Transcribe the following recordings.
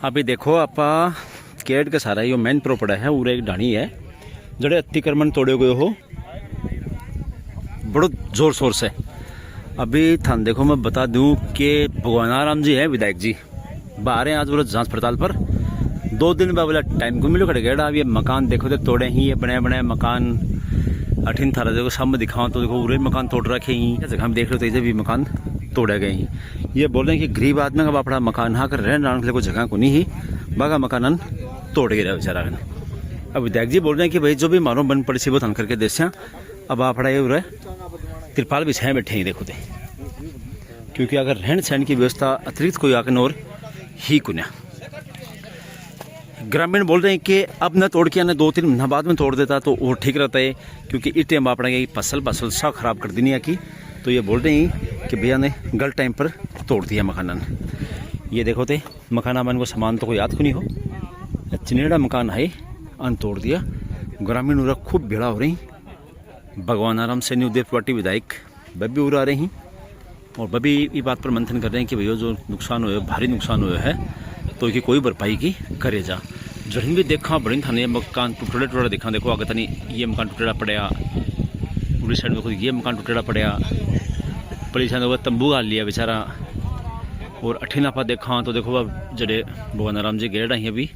अभी देखो आप केट के सारा यो मेन प्रोपड़ा है और एक डाणी है जड़े अतिक्रमण तोड़े गए हो बड़ो जोर शोर से। अभी थान देखो मैं बता दूं कि भगवानाराम जी है विधायक जी बाहर हैं आज बोलो जांच पड़ताल पर 2 दिन बाद बोला टाइम को मिलो खड़े गया। अब ये मकान देखो तो तोड़े ही ये बने बने मकान अठिन थारा देखो सामने दिखाओ तो देखो पूरे मकान तोड़ रखे ही जगह हम देख रहे हो तो इसे भी मकान तोड़े गए ही। ये बोल रहे हैं कि गरीब आदमी का अपना मकान हाँ कर रहने के लिए कोई जगह को नहीं ही बागा मकान तोड़ गिरा बेचारा। अब विधायक जी बोल रहे हैं कि भाई जो भी मारो बन पड़ी सी वो थान करके देसिया अब आप ये रहे तिरपाल भी छः बैठे ही देखो थे क्योंकि अगर रहन सहन की व्यवस्था अतिरिक्त कोई आकर और ही कुन्या। ग्रामीण बोल रहे हैं कि अब न तोड़ के न 2-3 महीना बाद में तोड़ देता तो वो ठीक रहता है क्योंकि इस टाइम अपना फसल सब खराब कर देनी है की। तो ये बोल रहे हैं कि भैया ने गलत टाइम पर तोड़ दिया मकान। ये देखो थे मकान मन को सामान तो कोई याद को नहीं हो चिनेड़ा मकान है अन तोड़ दिया। ग्रामीण उरा खूब भेड़ा हो रही भगवानाराम से न्यू देव पार्टी विधायक बब्बी उड़ा रही और बब्बी ये बात पर मंथन कर रहे हैं कि भैया जो नुकसान हुआ भारी नुकसान हुआ है तो इसकी कोई भरपाई की करे जा। जहीं भी देखा बड़ी थाने मकान टुटड़ा देखा देखो आगे तनी ये मकान टुटड़ा पड़ा पूरी साइड में खुद ये मकान टुटड़ा पड़ा परेशान होगा तंबू गाल लिया बेचारा। और अठिन आप देखा तो देखो अब जड़े भगवानाराम जी गेड़ा ही अभी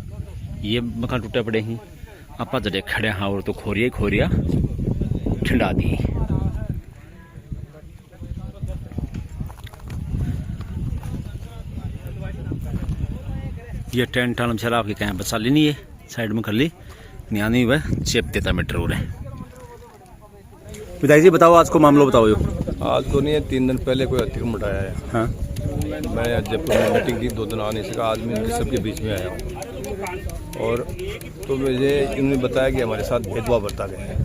ये मकान टूटे पड़े ही आप जड़े खड़े हाँ और तो खोरिया ठंडा दी। ये टेंट आलम चला आपकी कहीं बचा ली नहीं है साइड में कर ली नहीं वह चेप देता मीटर हो रहे। विधायक जी बताओ आज को मामला बताओ। यो आज तो नहीं है 3 दिन पहले कोई अतिक्रमण उठाया है। हाँ मैं जयपुर में मीटिंग की 2 दिन आ नहीं सका आज मैं इनके सबके बीच में आया हूँ और तो मुझे इन्होंने बताया कि हमारे साथ भेदभाव बरता गया है।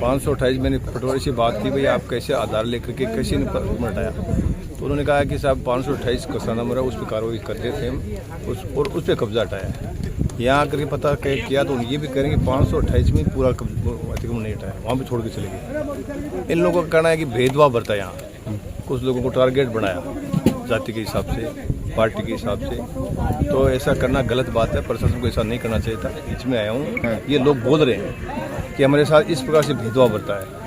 528 मैंने पटवारी से बात की भाई आप कैसे आधार लेकर के कैसे हटाया तो उन्होंने कहा कि साहब 528 का नंबर है उस पर कार्रवाई करते थे हम उस पर कब्जा हटाया। यहाँ आकर के पता किया तो ये भी करेंगे 528 में पूरा अतिक्रमण नहीं हटाया वहाँ भी छोड़ के चले गए। इन लोगों का कहना है कि भेदभाव बरता यहाँ कुछ लोगों को टारगेट बनाया जाति के हिसाब से पार्टी के हिसाब से तो ऐसा करना गलत बात है। प्रशासन को ऐसा नहीं करना चाहिए था। बीच में आया हूँ ये लोग बोल रहे हैं कि हमारे साथ इस प्रकार से भेदभाव बरता है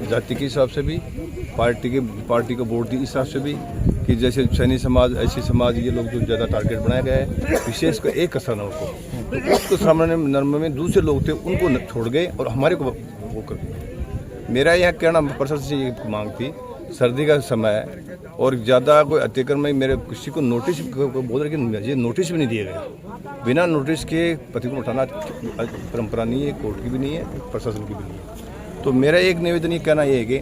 जाति के हिसाब से भी पार्टी का वोट के हिसाब से भी कि जैसे सैनी समाज ऐसी समाज ये लोग जो ज़्यादा टारगेट बनाया गया है विशेष कर एक कसर है उनको तो उसको सामने नर्म में दूसरे लोग थे उनको छोड़ गए और हमारे को वो कर दिया। मेरा यहाँ कहना प्रशासन से ये मांग थी सर्दी का समय है और ज़्यादा कोई अतिक्रमण मेरे किसी को नोटिस बोल रहे कि मुझे नोटिस भी नहीं दिया गया। बिना नोटिस के अतिक्रमण उठाना परंपरा नहीं है कोर्ट की भी नहीं है प्रशासन की भी नहीं है। तो मेरा एक निवेदन ये कहना ये है कि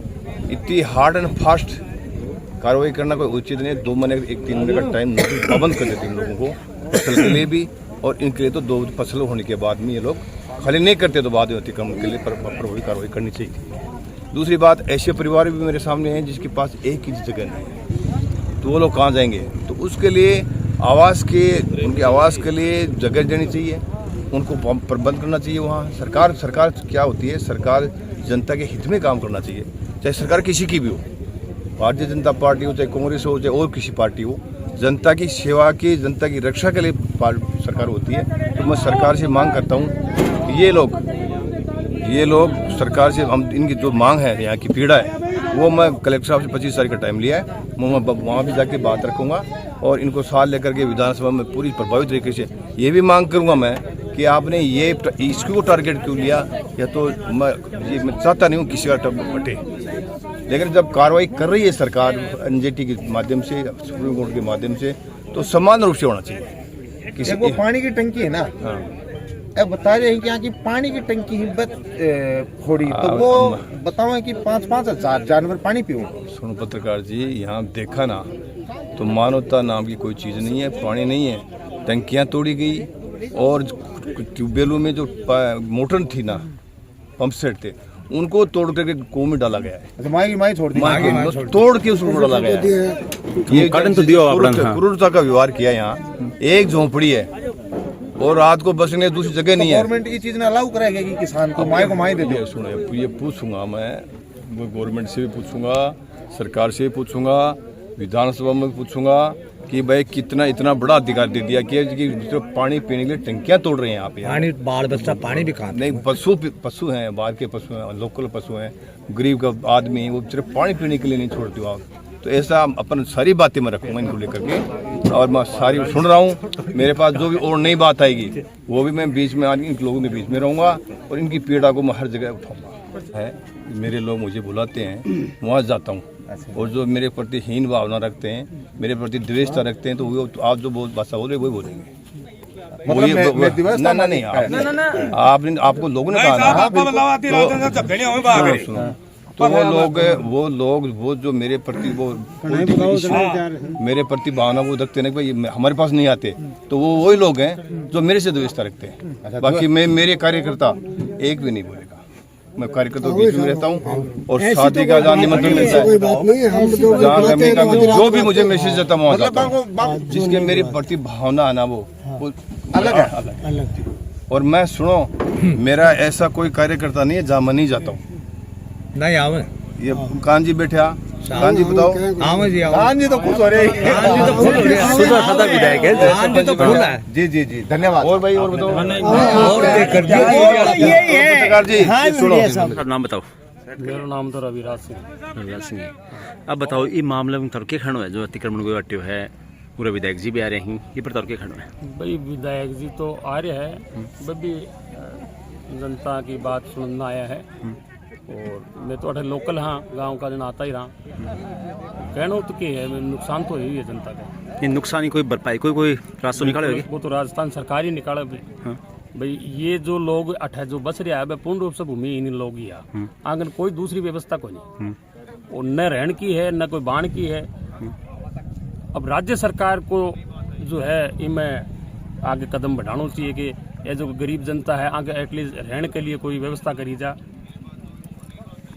इतनी हार्ड एंड फास्ट कार्रवाई करना कोई उचित नहीं है। 2 महीने 3 महीने का टाइम नोटिस पाबंद कर देते इन लोगों को फसल के लिए भी और इनके लिए तो 2 फसल होने के बाद में ये लोग खाली नहीं करते तो बाद में अतिक्रमण के लिए प्रभावी कार्रवाई करनी चाहिए। दूसरी बात ऐसे परिवार भी मेरे सामने हैं जिसके पास एक ही जगह नहीं है तो वो लोग कहाँ जाएंगे तो उसके लिए उनके आवास के लिए जगह देनी चाहिए उनको प्रबंध करना चाहिए। वहाँ सरकार क्या होती है सरकार जनता के हित में काम करना चाहिए चाहे सरकार किसी की भी हो भारतीय जनता पार्टी हो चाहे कांग्रेस हो चाहे और किसी पार्टी हो जनता की सेवा की जनता की रक्षा के लिए सरकार होती है। तो मैं सरकार से मांग करता हूँ कि ये लोग सरकार से हम इनकी जो मांग है यहाँ की पीड़ा है वो मैं कलेक्टर साहब से 25 तारीख का टाइम लिया है मैं वहाँ भी जाके बात रखूँगा और इनको साथ लेकर के विधानसभा में पूरी प्रभावित तरीके से ये भी मांग करूँगा मैं कि आपने ये इसको टारगेट क्यों लिया या तो मैं चाहता नहीं हूँ किसी का बटे लेकिन जब कार्रवाई कर रही है सरकार एनजीटी के माध्यम से सुप्रीम कोर्ट के माध्यम से तो समान रूप से होना चाहिए। किसी वो पानी की टंकी है ना हाँ अब बता रहे हैं कि यहाँ की पानी की टंकी ही फोड़ी तो वो बताओ कि 5-5 हजार जानवर पानी पियो। सुनो पत्रकार जी यहाँ देखा ना तो मानवता नाम की कोई चीज़ नहीं है पानी नहीं है टंकियाँ तोड़ी गई और ट्यूबवेलों में जो मोटर थी ना पंप सेट थे उनको तोड़ करके कुएं में डाला गया है। माई छोड़ दी तोड़ के उसको डाला गया है। ये क्रूरता का व्यवहार किया यहाँ एक झोंपड़ी है और रात को बसने दूसरी जगह नहीं है। गवर्नमेंट ये चीज अलाउ कराएगा कि किसान को माई दे दे। सुनो ये पूछूंगा मैं गवर्नमेंट से भी पूछूंगा सरकार से भी पूछूंगा विधानसभा में पूछूंगा कि भाई कितना इतना बड़ा अधिकार दे दिया कि जो पानी पीने के लिए टंकियां तोड़ रहे हैं आप यहाँ। पानी बाल बच्चा पानी भी कहाँ नहीं, पशु हैं, बाहर के पशु हैं, लोकल पशु हैं, गरीब का आदमी है, वो सिर्फ पानी पीने के लिए नहीं छोड़ते हो आप। तो ऐसा अपन सारी बातें मैं रखूंगा इनको लेकर के, और मैं सारी सुन रहा हूँ। मेरे पास जो भी और नई बात आएगी वो भी मैं बीच में आके इन लोगों के बीच में रहूंगा और इनकी पीड़ा को मैं हर जगह उठाऊंगा। है मेरे लोग मुझे बुलाते हैं, वहाँ जाता हूँ, और जो मेरे प्रति हीन भावना रखते हैं, मेरे प्रति द्वेषता रखते हैं, तो वो तो आप जो भाषा बोल रहे वही बोलेंगे। नहीं, आपने आपको लोगों ने कहा तो वो लोग वो जो मेरे प्रति वो मेरे प्रति भावना वो रखते हैं कि भाई हमारे पास नहीं आते, तो वो वही लोग हैं जो मेरे से द्वेषता रखते हैं। बाकी मैं मेरे कार्यकर्ता एक भी नहीं बोलेगा। मैं कार्यकर्ताओं के बीच में रहता हूँ, और शादी का जहाँ निमंत्रण मिलता है, जहाँ कमी का जो भी मुझे मैसेज देता हूँ वहाँ जाता हूँ। जिसके मेरी प्रति भावना है ना वो अलग है, अलग। और मैं सुनो, मेरा ऐसा कोई कार्यकर्ता नहीं है जहाँ मैं नहीं जाता हूँ। नहीं आवे ये कान जी बैठे, कान जी बताओ। आवे जी, कान जी तो खुश हो रहे हैं। सुधा सदा विधायक है। कान जी तो खुश है। जी जी जी, धन्यवाद। और भाई और बताओ। और कर पत्रकार जी सुनो, सर नाम बताओ। मेरा नाम तो रविराज सिंह। रविराज सिंह। अब बताओ ये मामले में तर्के खड़ो है जो अतिक्रमण को हट्यो है, पूरे विधायक जी भी आ रहे हैं, ये पर तर्के खड़ो है। भाई विधायक जी तो आ रहे हैं, बड़ी जनता की बात सुनना आया है, और मैं तो अठे लोकल हाँ, गांव का दिन आता ही रहा। कहना तो क्या है, नुकसान तो हुई है जनता का। ये नुकसान ही कोई भरपाई कोई रास्ता निकाले होगी? वो तो राजस्थान सरकार ही निकाले भाई। भाई ये जो लोग अठे जो बस रहा है पूर्ण रूप से भूमि इन लोग ही है, आगे कोई दूसरी व्यवस्था को नहीं, और न रहन की है न कोई बाण की है। अब राज्य सरकार को जो है इनमें आगे कदम बढ़ाना चाहिए कि ये जो गरीब जनता है आगे एटलीस्ट रहने के लिए कोई व्यवस्था करी जा।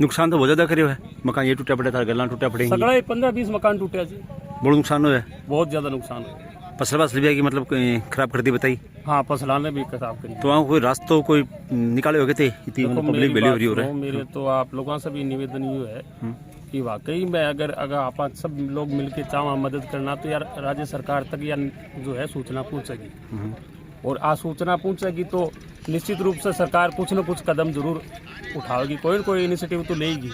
नुकसान तो बहुत ज्यादा करियो है, मकान ये टूटा पड़ा था, गल्ला टूटा पड़े, सगड़ा 15-20 मकान टूटे जी, बहुत नुकसान हुआ है। बहुत ज्यादा नुकसान हुआ। फसल वसल भी है कि मतलब खराब कर दी बताई। हाँ, फसलाने भी खराब करी। तो वहाँ कोई रास्ता कोई निकाले हो गए थे, इतनी पब्लिक बेली हो रही हो रहा है। मेरे तो आप लोगों से भी निवेदन ये है कि वाकई में अगर आप सब लोग मिलके चाहो मदद करना, तो यार राज्य सरकार तक या जो है सूचना पहुंचेगी, और आज सूचना पहुंचेगी तो निश्चित रूप से सरकार कुछ न कुछ कदम जरूर उठाएगी, कोई न कोई इनिशिएटिव तो लेगी।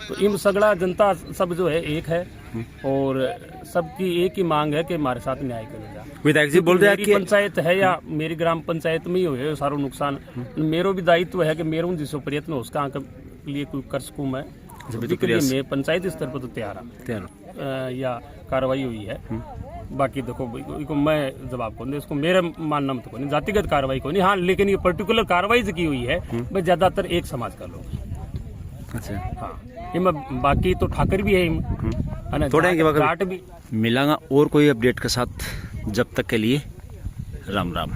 तो इन सगड़ा जनता सब जो है एक है, और सबकी एक ही मांग है कि हमारे साथ न्याय करें जा। विधायक जी बोल रहे हैं कि पंचायत है या मेरी ग्राम पंचायत में ही हुए सारो नुकसान, मेरो भी दायित्व है कि मेरो जिसको प्रयत्न हो उसका लिए कोई कर सकूँ मैं, मैं पंचायत स्तर पर तो तैयार या कार्रवाई हुई है। बाकी देखो मैं जवाब कौन दे, इसको मेरा मानना मत को नहीं, जातिगत कार्रवाई को नहीं। हाँ, लेकिन ये पर्टिकुलर कार्रवाई जो की हुई है मैं ज्यादातर एक समाज का लोग। अच्छा हाँ, इनमें बाकी तो ठाकर भी है, थोड़ा जाट भी। मिलांगा और कोई अपडेट के साथ, जब तक के लिए राम राम।